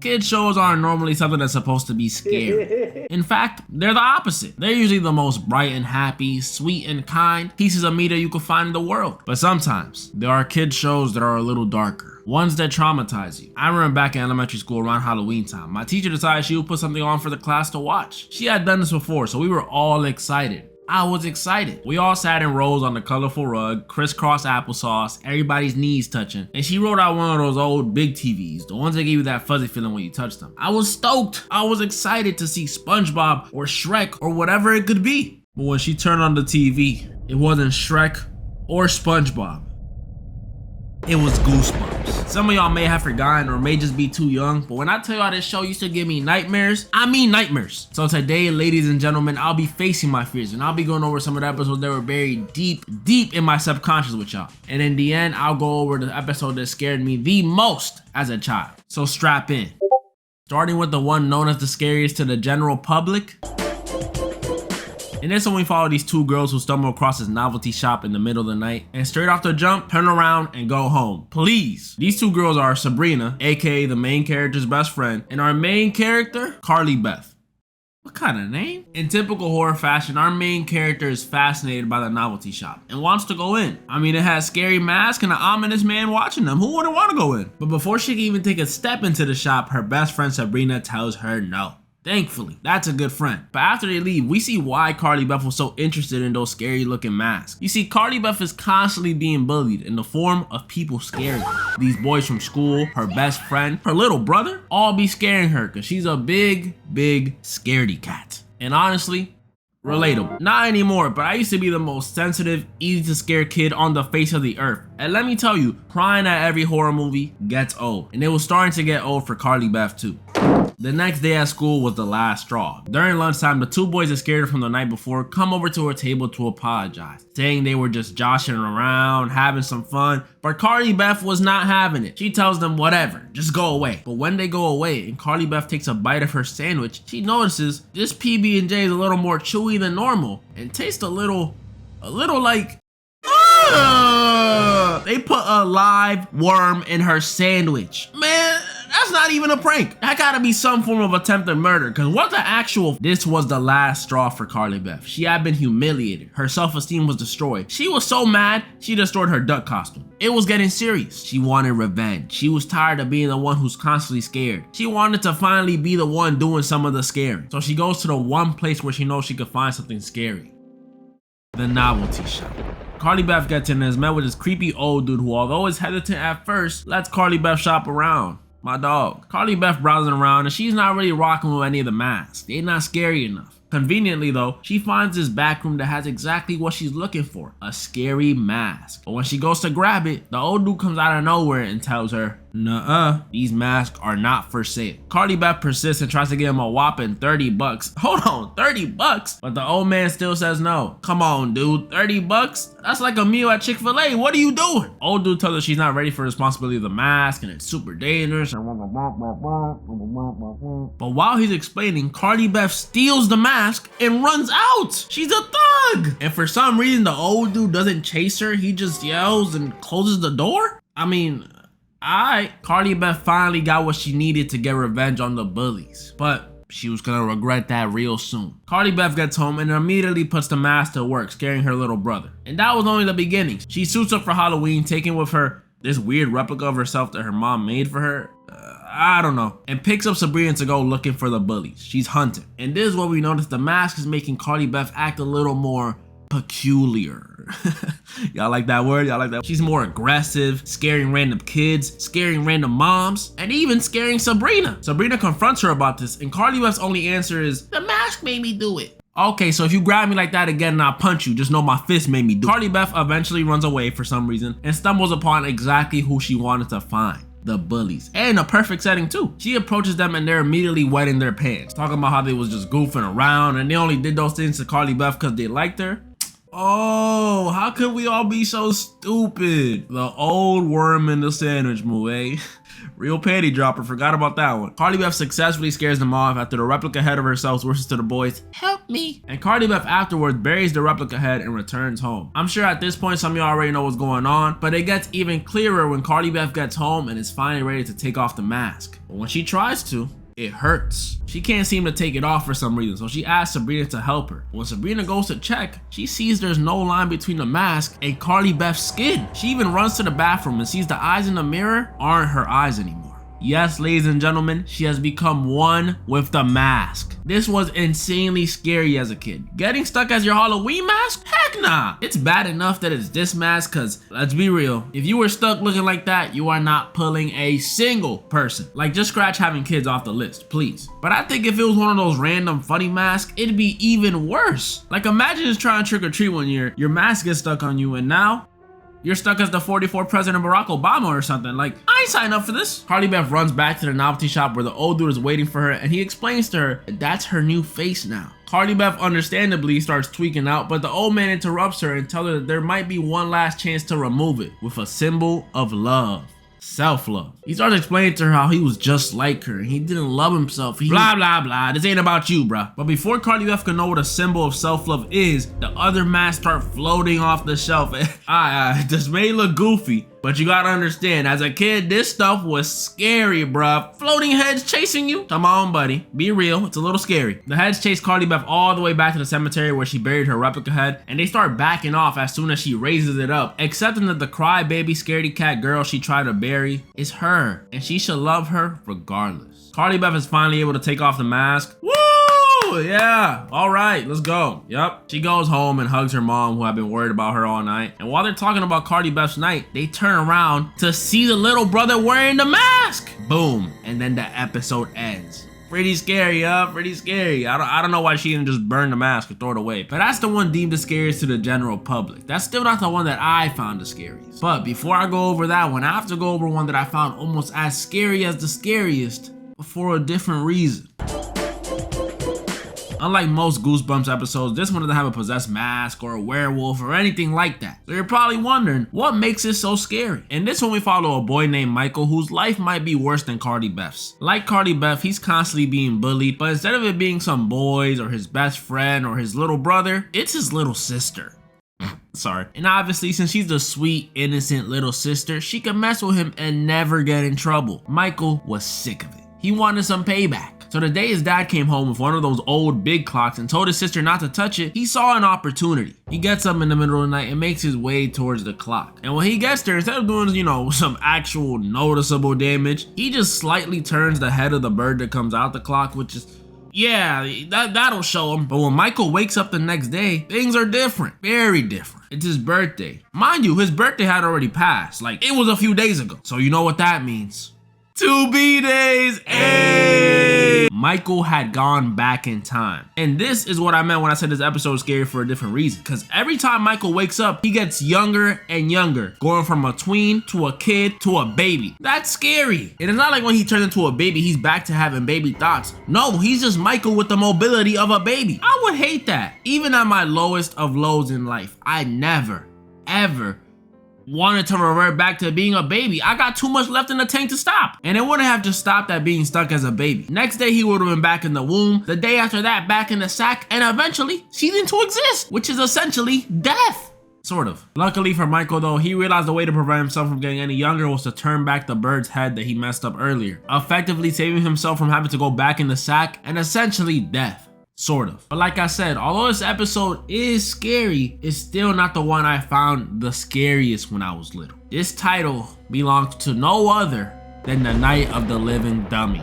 Kid shows aren't normally something that's supposed to be scary. In fact, they're the opposite. They're usually the most bright and happy, sweet and kind pieces of media you can find in the world. But sometimes, there are kid shows that are a little darker. Ones that traumatize you. I remember back in elementary school around Halloween time, my teacher decided she would put something on for the class to watch. She had done this before, so we were all excited. I was excited. We all sat in rows on the colorful rug, crisscross applesauce, everybody's knees touching, and she rolled out one of those old big TVs, the ones that give you that fuzzy feeling when you touch them. I was stoked. I was excited to see SpongeBob or Shrek or whatever it could be. But when she turned on the TV, it wasn't Shrek or SpongeBob. It was Goosebumps. Some of y'all may have forgotten or may just be too young, but when I tell y'all this show used to give me nightmares, I mean nightmares. So today, ladies and gentlemen, I'll be facing my fears and I'll be going over some of the episodes that were buried deep in my subconscious with y'all. And in the end, I'll go over the episode that scared me the most as a child. So strap in. Starting with the one known as the scariest to the general public. In this one, we follow these two girls who stumble across this novelty shop in the middle of the night and straight off the jump, turn around and go home. Please. These two girls are Sabrina, aka the main character's best friend, and our main character, Carly Beth. What kind of name? In typical horror fashion, our main character is fascinated by the novelty shop and wants to go in. I mean, it has scary masks and an ominous man watching them. Who wouldn't want to go in? But before she can even take a step into the shop, her best friend Sabrina tells her no. Thankfully, that's a good friend. But after they leave, we see why Carly Beth was so interested in those scary looking masks. You see, Carly Beth is constantly being bullied in the form of people scaring her. These boys from school, her best friend, her little brother, all be scaring her because she's a big scaredy cat. And honestly, relatable. Not anymore, but I used to be the most sensitive, easy to scare kid on the face of the earth. And let me tell you, crying at every horror movie gets old. And it was starting to get old for Carly Beth too. The next day at school was the last straw. During lunchtime, the two boys that scared her from the night before come over to her table to apologize, saying they were just joshing around, having some fun, but Carly Beth was not having it. She tells them whatever, just go away. But when they go away and Carly Beth takes a bite of her sandwich, she notices this PB&J is a little more chewy than normal and tastes a little like, they put a live worm in her sandwich. Man, that's not even a prank. That gotta be some form of attempted murder, because what the actual... This was the last straw for Carly Beth. She had been humiliated. Her self-esteem was destroyed. She was so mad, she destroyed her duck costume. It was getting serious. She wanted revenge. She was tired of being the one who's constantly scared. She wanted to finally be the one doing some of the scaring. So she goes to the one place where she knows she could find something scary. The novelty shop. Carly Beth gets in and is met with this creepy old dude who, although is hesitant at first, lets Carly Beth shop around. My dog. Carly Beth browsing around and she's not really rocking with any of the masks. They're not scary enough. Conveniently though, she finds this back room that has exactly what she's looking for, a scary mask. But when she goes to grab it, the old dude comes out of nowhere and tells her, nuh-uh, these masks are not for sale. Carly Beth persists and tries to give him a whopping 30 bucks. Hold on, 30 bucks? But the old man still says no. Come on, dude, 30 bucks? That's like a meal at Chick-fil-A. What are you doing? Old dude tells her she's not ready for the responsibility of the mask and it's super dangerous. But while he's explaining, Carly Beth steals the mask and runs out. She's a thug. And for some reason, the old dude doesn't chase her. He just yells and closes the door. I mean, Carly Beth finally got what she needed to get revenge on the bullies, but she was gonna regret that real soon. Carly Beth gets home and immediately puts the mask to work, scaring her little brother. And that was only the beginning. She suits up for Halloween, taking with her this weird replica of herself that her mom made for her. I don't know. And picks up Sabrina to go looking for the bullies. She's hunting. And this is what we notice, the mask is making Carly Beth act a little more peculiar. Y'all like that word? Y'all like that? She's more aggressive, scaring random kids, scaring random moms, and even scaring Sabrina. Sabrina confronts her about this, and Carly Beth's only answer is, the mask made me do it. Okay, so if you grab me like that again and I'll punch you, just know my fist made me do it. Carly Beth eventually runs away for some reason and stumbles upon exactly who she wanted to find. The bullies. And a perfect setting too. She approaches them and they're immediately wetting their pants, talking about how they was just goofing around and they only did those things to Carly Beth because they liked her. Oh, how could we all be so stupid? The old worm in the sandwich movie, eh? Real panty dropper, forgot about that one. Cardi Beth successfully scares them off after the replica head of herself whispers to the boys, "Help me." And Cardi Beth afterwards buries the replica head and returns home. I'm sure at this point some of y'all already know what's going on, but it gets even clearer when Cardi Beth gets home and is finally ready to take off the mask. But when she tries to, it hurts. She can't seem to take it off for some reason, so she asks Sabrina to help her. When Sabrina goes to check, she sees there's no line between the mask and Cardi Beth's skin. She even runs to the bathroom and sees the eyes in the mirror aren't her eyes anymore. Yes, ladies and gentlemen, she has become one with the mask. This was insanely scary as a kid. Getting stuck as your Halloween mask? Heck nah. It's bad enough that it's this mask, cause let's be real, if you were stuck looking like that, you are not pulling a single person. Like, just scratch having kids off the list, please. But I think if it was one of those random funny masks, it'd be even worse. Like, imagine just trying to trick or treat one year, your mask gets stuck on you, and now you're stuck as the 44th President Barack Obama or something. Like, I ain't signed up for this. Cardi Beth runs back to the novelty shop where the old dude is waiting for her, and he explains to her that that's her new face now. Cardi Beth understandably starts tweaking out, but the old man interrupts her and tells her that there might be one last chance to remove it with a symbol of love. Self-love. He starts explaining to her how he was just like her and he didn't love himself. Blah, blah, blah. This ain't about you, bruh. But before Cardi Beth can know what a symbol of self-love is, the other masks start floating off the shelf. This may look goofy, but you gotta understand, as a kid, this stuff was scary, bruh. Floating heads chasing you? Come on, buddy. Be real. It's a little scary. The heads chase Cardi Beth all the way back to the cemetery where she buried her replica head, and they start backing off as soon as she raises it up, accepting that the crybaby scaredy cat girl she tried to bury is her, and she should love her regardless. Cardi Beth is finally able to take off the mask. Woo! Yeah, all right, let's go. Yep. She goes home and hugs her mom, who had been worried about her all night. And while they're talking about Cardi Beth's night, they turn around to see the little brother wearing the mask. Boom. And then the episode ends. Pretty scary, pretty scary. I don't know why she didn't just burn the mask or throw it away. But that's the one deemed the scariest to the general public. That's still not the one that I found the scariest. But before I go over that one, I have to go over one that I found almost as scary as the scariest, but for a different reason. Unlike most Goosebumps episodes, this one doesn't have a possessed mask or a werewolf or anything like that. So you're probably wondering, what makes it so scary? In this one, we follow a boy named Michael whose life might be worse than Cardi Beth's. Like Cardi Beth, he's constantly being bullied, but instead of it being some boys or his best friend or his little brother, it's his little sister. Sorry. And obviously, since she's the sweet, innocent little sister, she can mess with him and never get in trouble. Michael was sick of it. He wanted some payback. So the day his dad came home with one of those old big clocks and told his sister not to touch it, he saw an opportunity. He gets up in the middle of the night and makes his way towards the clock. And when he gets there, instead of doing, some actual noticeable damage, he just slightly turns the head of the bird that comes out the clock, which is, yeah, that'll show him. But when Michael wakes up the next day, things are different, very different. It's his birthday. Mind you, his birthday had already passed. Like, it was a few days ago. So you know what that means. 2 B-days, ayy! Michael had gone back in time. And this is what I meant when I said this episode is scary for a different reason. Because every time Michael wakes up, he gets younger and younger. Going from a tween to a kid to a baby. That's scary. And it's not like when he turns into a baby, he's back to having baby thoughts. No, he's just Michael with the mobility of a baby. I would hate that. Even at my lowest of lows in life, I never, ever wanted to revert back to being a baby. I got too much left in the tank to stop. And it wouldn't have just stopped at being stuck as a baby. Next day, he would have been back in the womb. The day after that, back in the sack. And eventually, ceasing to exist, which is essentially death. Sort of. Luckily for Michael though, he realized the way to prevent himself from getting any younger was to turn back the bird's head that he messed up earlier, effectively saving himself from having to go back in the sack and essentially death. Sort of. But like I said, although this episode is scary, it's still not the one I found the scariest when I was little. This title belongs to no other than The Night of the Living Dummy.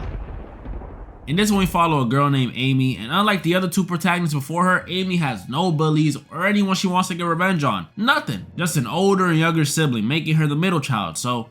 In this one, we follow a girl named Amy, and unlike the other two protagonists before her, Amy has no bullies or anyone she wants to get revenge on. Nothing. Just an older and younger sibling, making her the middle child, so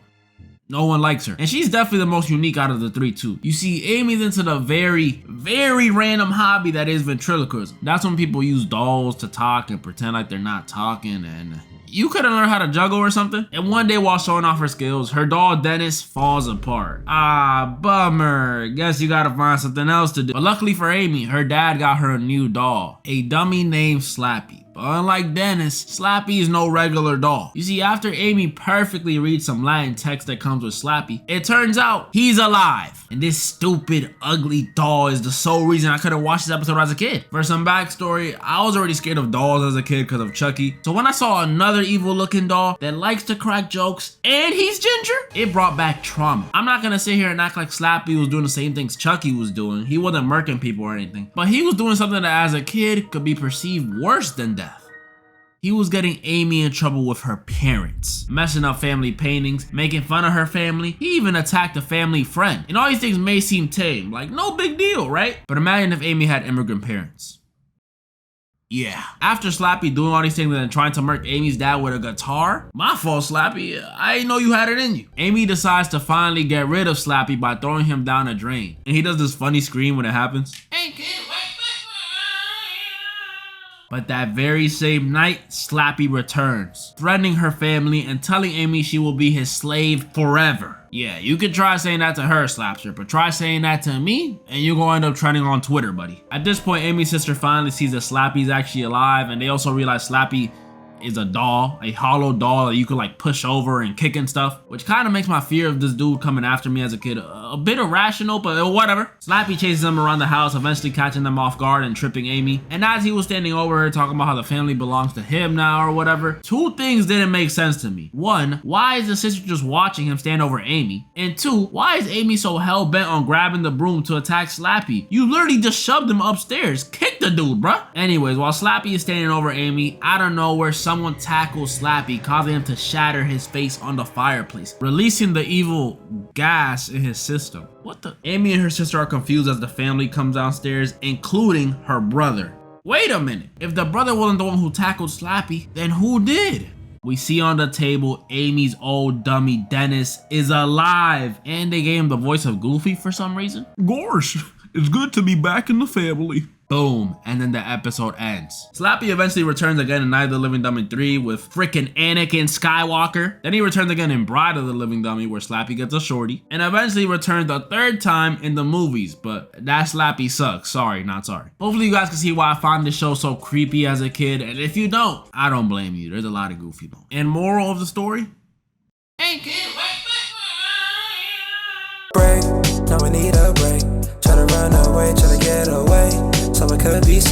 no one likes her. And she's definitely the most unique out of the three too. You see, Amy's into the very, very random hobby that is ventriloquism. That's when people use dolls to talk and pretend like they're not talking, and you couldn't learn how to juggle or something. And one day while showing off her skills, her doll Dennis falls apart. Ah, bummer. Guess you gotta find something else to do. But luckily for Amy, her dad got her a new doll, a dummy named Slappy. But unlike Dennis, Slappy is no regular doll. You see, after Amy perfectly reads some Latin text that comes with Slappy, it turns out he's alive. And this stupid, ugly doll is the sole reason I couldn't watch this episode as a kid. For some backstory, I was already scared of dolls as a kid because of Chucky. So when I saw another evil looking doll that likes to crack jokes and he's ginger, it brought back trauma. I'm not gonna sit here and act like Slappy was doing the same things Chucky was doing. He wasn't murking people or anything. But he was doing something that as a kid could be perceived worse than death. He was getting Amy in trouble with her parents, messing up family paintings, making fun of her family. He even attacked a family friend. And all these things may seem tame, like no big deal, right? But imagine if Amy had immigrant parents. Yeah. After Slappy doing all these things and then trying to murk Amy's dad with a guitar, my fault, Slappy. I didn't know you had it in you. Amy decides to finally get rid of Slappy by throwing him down a drain. And he does this funny scream when it happens. Hey, kid, wait. But that very same night, Slappy returns, threatening her family and telling Amy she will be his slave forever. Yeah, you could try saying that to her, Slapster, but try saying that to me, and you're gonna end up trending on Twitter, buddy. At this point, Amy's sister finally sees that Slappy's actually alive, and they also realize Slappy is a doll, a hollow doll that you could like push over and kick and stuff, which kind of makes my fear of this dude coming after me as a kid a bit irrational, but whatever. Slappy chases them around the house, eventually catching them off guard and tripping Amy. And as he was standing over her talking about how the family belongs to him now or whatever, two things didn't make sense to me. One, why is the sister just watching him stand over Amy? And two, why is Amy so hell-bent on grabbing the broom to attack Slappy? You literally just shoved him upstairs. Kick the dude, bruh. Anyways, while Slappy is standing over Amy, out of nowhere, someone tackles Slappy, causing him to shatter his face on the fireplace, releasing the evil gas in his system. What the? Amy and her sister are confused as the family comes downstairs, including her brother. Wait a minute. If the brother wasn't the one who tackled Slappy, then who did? We see on the table Amy's old dummy Dennis is alive, and they gave him the voice of Goofy for some reason. Gosh, it's good to be back in the family. Boom, and then the episode ends. Slappy eventually returns again in Night of the Living Dummy 3 with frickin' Anakin Skywalker. Then he returns again in Bride of the Living Dummy where Slappy gets a shorty. And eventually returns a third time in the movies, but that Slappy sucks. Sorry, not sorry. Hopefully you guys can see why I found this show so creepy as a kid, and if you don't, I don't blame you. There's a lot of goofy moments. And moral of the story? Hey kid, break, now we need a break. Try to run away, try to get away. So it could be